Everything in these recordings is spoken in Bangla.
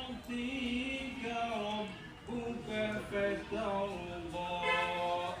يعطيك ربك فترضى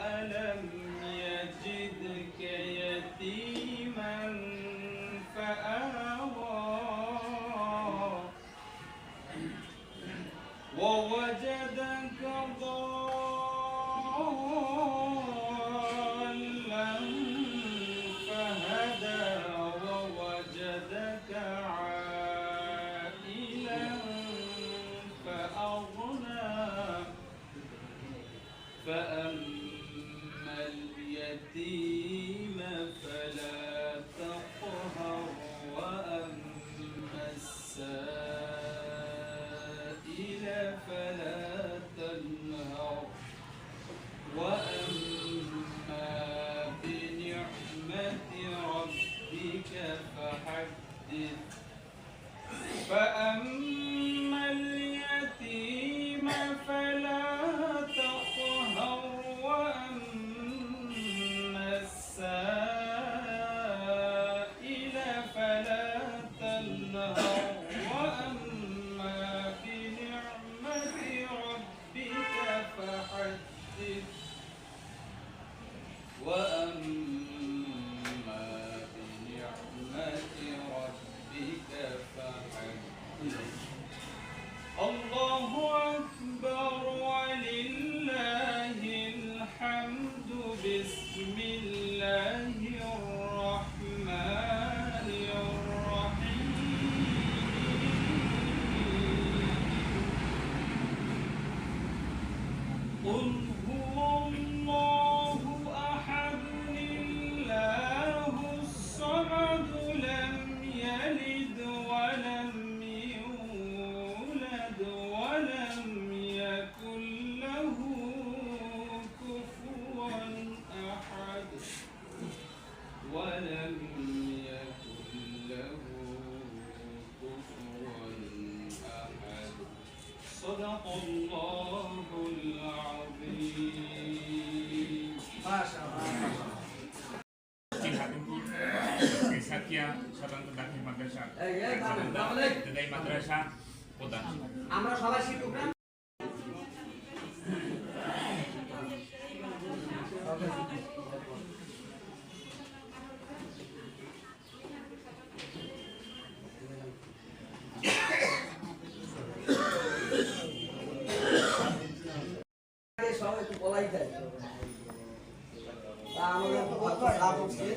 ألم يجدك يتيما فآوى ووجدك ضالا فهدى ووجدك عائلا فأغنى فأما اليتيم فلا تقهر وأما السائل فلا تنهر وأما بنعمة ربك فحدث فأما اليتيم فلا تقهر وأما السائل فلا تنهر وأما بنعمة ربك فحدث وأما بنعمة ربك فحدث الله أكبر ولله الحمد بسم الله الرحمن الرحيم قل هو الله أحد الله الصمد لم يلد ولم يولد ولم يكن له كفوا أحد ولم يكن له كفوا أحد صدق الله العظيم ما شاء الله Satya Saranto Dakhil Madrasah Dadai Madrasah প্রধান আমরা সবাই শিক্ষক না সবাই একটু বলাই যায় তা আমাদের ভাবতে লাভ হচ্ছে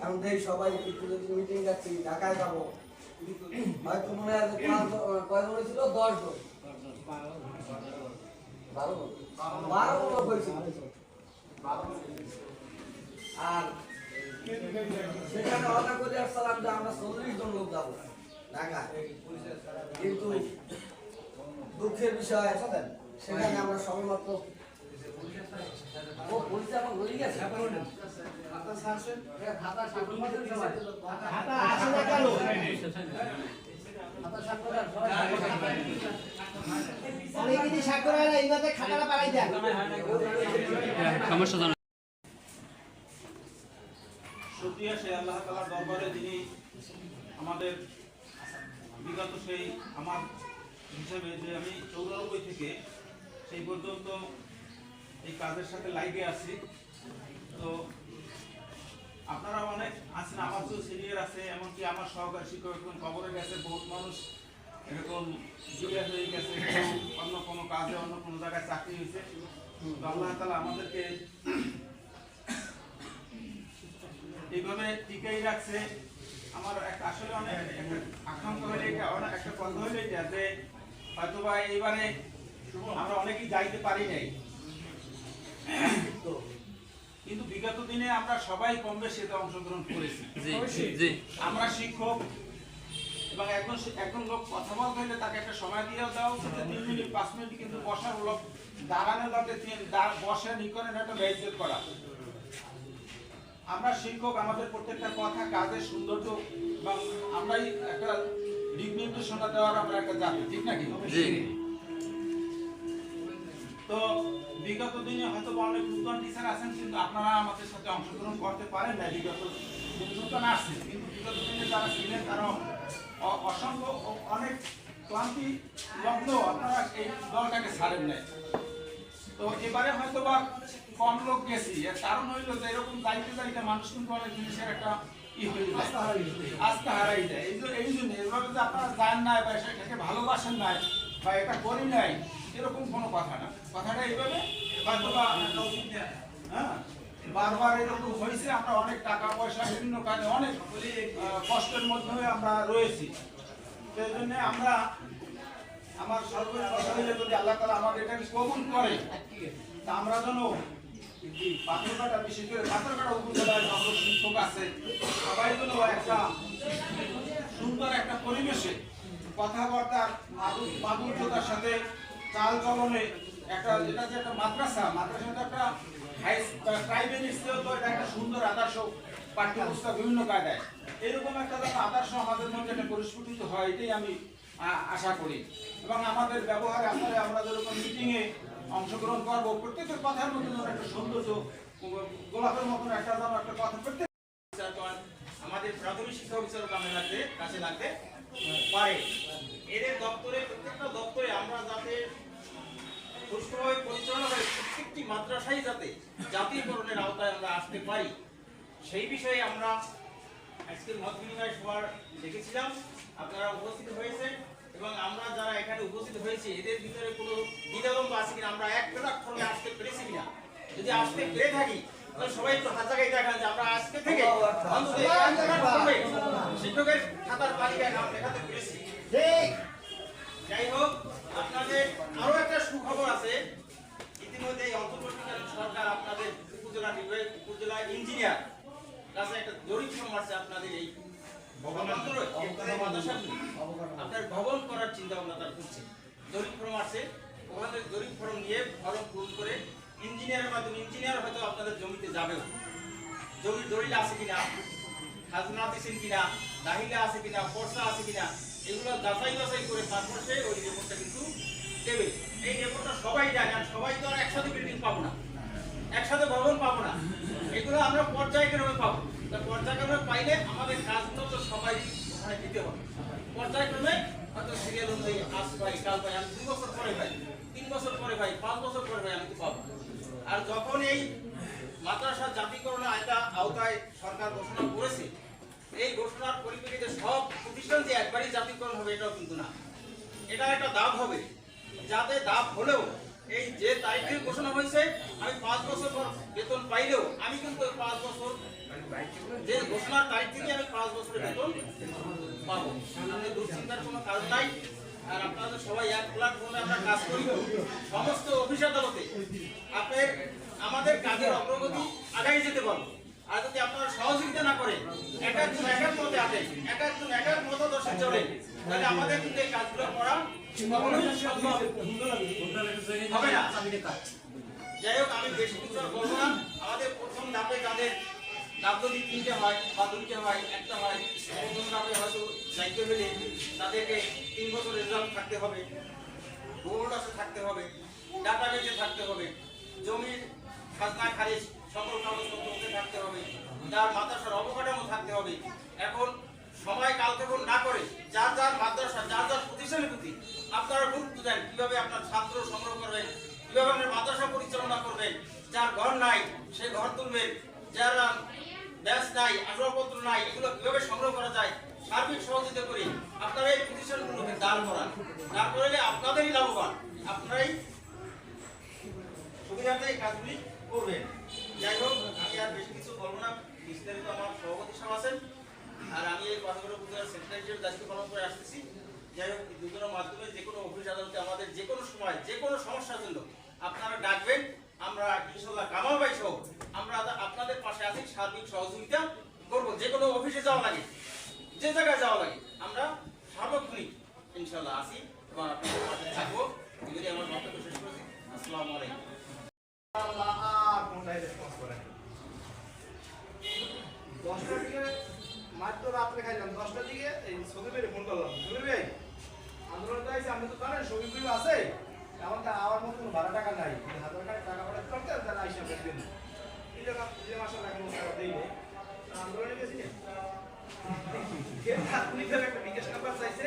এখন দেখি সবাই একটু যদি মিটিং যাচ্ছি ঢাকায় যাবো হয়তো মনে হয় কয়জন হয়েছিল 10 জন 12 লোক হয়েছিল আর সেখানে অর্ডার করে আসলাম যে আমরা 40 জন লোক যাবো ঢাকায় কিন্তু দুঃখের বিষয় সেখানে আমরা সবেমাত্র পরিচয় আমার হয়ে গেছে শুকরিয়া সেই আল্লাহ তাআলার দরবারে যিনি আমাদের বিগত সেই আমার হিসাবে যে আমি 94 থেকে সেই পর্যন্ত এই কাজের সাথে লাইগে আছি তো আপনারা অনেক আছেন আমার তো সিনিয়র আছে এমনকি আমার সহকারী শিক্ষক এখন খবরে গেছে বহুত মানুষ এরকম জুড়ে হয়ে গেছে অন্য কোনো কাজে অন্য কোনো জায়গায় চাকরি হয়েছে তো আল্লাহ তাআলা আমাদেরকে এইভাবে টিকাই রাখছে আমার একটা আসলে অনেক আকাঙ্ক্ষা হলে এটা অনেক একটা কথা হলে যে হয়তো বা এইবারে আমরা অনেকেই যাইতে পারি নাই কিন্তু বিগত দিনে আমরা সবাই কম বেশি এতে অংশগ্রহণ করেছি আমরা শিক্ষক এবং একজন লোক কথা বলতে হলে তাকে একটা সময় দিয়ে দাও 3 মিনিট 5 মিনিট কিন্তু বসার লোক দাঁড়ানোর লোকে বসে নিকনে একটা বেইজ্জত করা আমরা শিক্ষক আমাদের প্রত্যেকটা কথা কাজের সৌন্দর্য এবং আমরাই একটা দিক নির্দেশনা দেওয়ার আমরা একটা জানি ঠিক নাকি তো বিগত দিনে হয়তো অনেক নতুন টিচার আছেন কিন্তু আপনারা আমাদের সাথে অংশগ্রহণ করতে পারেন না বিগত দিনে নতুন আসছে কিন্তু বিগত দিনে যারা ছিলেন তারা অসংখ্য অনেক ক্লান্তি লগ্ন আপনারা এই দলটাকে ছাড়েন নাই। তো এবারে হয়তো বা কম লোক গেছি, এর কারণ হইলো যে এরকম যাইতে যাইতে মানুষ কিন্তু অনেক জিনিসের একটা হয়ে যায়, আস্থা হারাই যায়। এই জন্য এভাবে যে আপনারা যান নাই বা সেটাকে ভালোবাসেন নাই বা এটা করি নাই এরকম কোনো কথা না। কথাটা এইভাবে হয়তো বা হ্যাঁ বারবার এরকম হয়েছে। আমরা অনেক টাকা পয়সা বিভিন্ন কাজে অনেক কষ্টের মধ্যে আমরা রয়েছি। সেই জন্য আমরা আমার সর্বোচ্চ কথা হইলে যদি আল্লাহ তাআলা আমাদের এটাকে কবুল করে তা আমরা যেন পাথরঘাটা, বিশেষ করে পাথরঘাটা উপজেলায় যত শিক্ষক আছে সবাই যেন একটা সুন্দর একটা পরিবেশে কথাবার্তার মাধুর্যতার সাথে চাল চলনে একটা যেটা যে একটা মাদ্রাসাতে একটা প্রাইমারি স্কুল তো এটা একটা সুন্দর আদর্শ পাঠ্যপুস্তক বিভিন্ন কায়দায় এরকম একটা যেন আদর্শ আমাদের মধ্যে একটা পরিস্ফুটিত হয়, এটাই আমি আশা করি। এবং আমাদের ব্যবহারে আমরা যেরকম মিটিংয়ে অংশগ্রহণ করবো প্রত্যেকের কথার মধ্যে যেন একটা সৌন্দর্য গোলাপের মতন একটা যেন একটা কথা প্রত্যেক আমাদের প্রাথমিক শিক্ষা অফিসার কাছে লাগতে পারে। এদের দপ্তরে প্রত্যেকটা দপ্তরে আমরা যাতে সুষ্ঠুভাবে পরিচালনা করে প্রত্যেকটি মাদ্রাসায় যাতে জাতীয়করণের আওতায় আমরা আসতে পারি সেই বিষয়ে আমরা আজকের মত বিনিময় সভার দেখেছিলাম। আপনারা উপস্থিত হয়েছেন এবং আমরা যারা এখানে উপস্থিত হয়েছি এদের ভিতরে কোনো দ্বিধাদ্বন্দ্ব আছে কিনা, আমরা এক প্ল্যাটফর্মে আসতে পেরেছি কিনা। যদি আসতে পেরে থাকি তাহলে সবাই একটু হাত জায়গায় দেখান যে আমরা আজকে থেকে শিক্ষকের খাতার তালিকায় নাম লেখাতে পেরেছি। যাই হোক, আপনাদের আরো একটা সুখবর আছে। ইতিমধ্যে অন্তর্বর্তীকালীন সরকার আপনাদের উপজেলা ইঞ্জিনিয়ার কাছে একটা জরিপ ফর্ম আছে আপনাদের এই আপনার ভবন করার চিন্তা ভাবনা তার করছে। জরিপ ফর্ম আছে, ওখানে জরিপ ফর্ম নিয়ে ফর্ম পূরণ করে ইঞ্জিনিয়ারের মাধ্যমে ইঞ্জিনিয়ার হয়তো আপনাদের জমিতে যাবেও। জমির দলিল আছে কিনা, খাজনা দিচ্ছেন কিনা, দাহিলা আছে কিনা, ফর্সা আছে কিনা, এগুলো যাচাই বাছাই করে তারপর সে ওই রিপোর্টটা কিন্তু দেবে। এই রিপোর্টটা সবাই জানে, আর সবাই তো আর একসাথে বিল্ডিং পাবো না, একসাথে ভবন পাবো না, এগুলো আমরা পর্যায়ক্রমে পাবো। তা পর্যায়ক্রমে পাইলে আমাদের কাজগুলো তো সবাই ওখানে দিতে হবে। পর্যায়ক্রমে হয়তো সিরিয়াল অনুযায়ী আজ পাই, কাল পাই, আমি 2 বছর পরে পাই, 3 বছর পরে পাই, 5 বছর পরে পাই, আমি তো পাবো। আর যখন এই মাদ্রাসা জাতীয়করণের আওতায় সরকার ঘোষণা করেছে, এই ঘোষণার পরিপ্রেক্ষিতে সব প্রতিষ্ঠান যে একবারই জাতীয়করণ হবে এটাও কিন্তু না, এটা একটা দাব হবে। যাতে দাব হলেও এই যে তারিখে ঘোষণা হয়েছে আমি 5 বছর পর বেতন পাইলেও আমি কিন্তু 5 বছর যে ঘোষণার তারিখ থেকে আমি 5 বছরের বেতন পাবো। আমাদের দুশ্চিন্তার কোনো কাজ নাই। আর আপনাদের সবাই এক প্ল্যাটফর্মে আমরা কাজ করি। সমস্ত অফিস আদালতে আপনার আমাদের কাজের অগ্রগতি আগাই যেতে পারবো। আর যদি আপনারা সহযোগিতা না করে একজন এক মতে আসেন, একজন এক মতদর্শে চলে, তাহলে আমাদের কিন্তু এই কাজগুলো করা হবে না। যাই হোক, আমি বেশি কিছু বলবো না। আমাদের প্রথম ধাপে যাদের ধাপ যদি 3টে হয় বা 2টে হয়, একটা হয়, প্রথম ধাপে হয়তো দায়িত্ব পেলে তাদেরকে 3 বছর রেজাল্ট থাকতে হবে, বোর্ড আছে থাকতে হবে, ডাটাবেজে থাকতে হবে, জমির খাজনা খারিজ সকল কাগজপত্র থাকতে হবে, তার মাদ্রাসার অবকাঠামো থাকতে হবে। এখন সময় কালক্ষেপণ না করে যার যার মাদ্রাসা, যার যার প্রতিষ্ঠানের প্রতি আপনারা গুরুত্ব দেন। কিভাবে আপনার ছাত্র সংগ্রহ করবেন, কিভাবে আপনার মাদ্রাসা পরিচালনা করবেন। যার ঘর নাই সে ঘর তুলবেন, যার ব্যাস নাই, আসবাবপত্র নাই, এগুলো কিভাবে সংগ্রহ করা যায় সার্বিক সহযোগিতা করে আপনারা এই প্রতিষ্ঠানগুলোকে দান করান। দান করলে আপনাদেরই লাভবান, আপনারাই সুবিধাতে এই কাজগুলি করবেন। যাই হোক, আমি আর বেশি কিছু বলবো না। বিস্তারিত আমার সভাপতি সাহেব আছেন, আর আমি এই পাথরঘাটা উপজেলার সেক্রেটারি হিসেবে দায়িত্ব পালন করে আসতেছি। যাই হোক, এই দুজনের মাধ্যমে যে কোনো অফিস আদালতে আমাদের যে কোনো সময় যে কোনো সমস্যার জন্য আপনারা ডাকবেন। আমরা ইনশাআল্লাহ কামাল ভাই সহ আমরা আপনাদের পাশে আছি, সার্বিক সহযোগিতা করবো। যে কোনো অফিসে যাওয়া লাগে, যে জায়গায় যাওয়া লাগে, আমরা সার্বক্ষণিক ইনশাআল্লাহ আসি এবং আপনাদের পাশে থাকবো। যদি আমার বক্তব্য শেষ করেছি, আসসালামু আলাইকুম। দশটার দিকে মাত্র রাত্রে খাইলাম, 10টার দিকে এই ছবি পেরে ফোন করলাম, ছবি ভাই আন্দোলন চাইছে, আপনি তো জানেন ছবি পেয়ে আছে, আমার আমার মতো কোনো ভাড়া টাকা নাই, 1000 টাকা ভাড়া করতে তারা আইসা বেচবেন এই জায়গা যে মাসে রাখেন দেই নেই আন্দোলনে গেছি না। একটা বিকাশ নাম্বার চাইছে,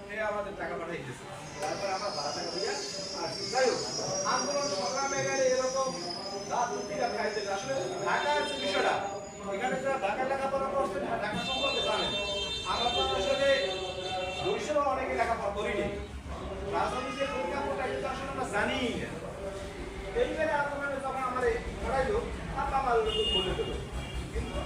সে আমাদের টাকা পাঠিয়ে দিয়েছে তারপরে আমরা ভাড়া টাকা দিয়ে আসছি। যাই হোক আন্দোলন সংগ্রামে গেলে এরকম রাত দুটিরা খাইতে আসলে ঢাকা হচ্ছে বিষয়টা এখানে যারা ঢাকা লেখাপড়া করছেন ঢাকা সম্পর্কে জানেন আমরা তো আসলে বরিশালও অনেকে লেখাপড়া করিনি রাজনীতির পরিকাঠামোটা কিন্তু আসলে আমরা জানি না এইবারে আন্দোলনে যখন আমার এই পড়াইলো আর আমার বলে দেবো কিন্তু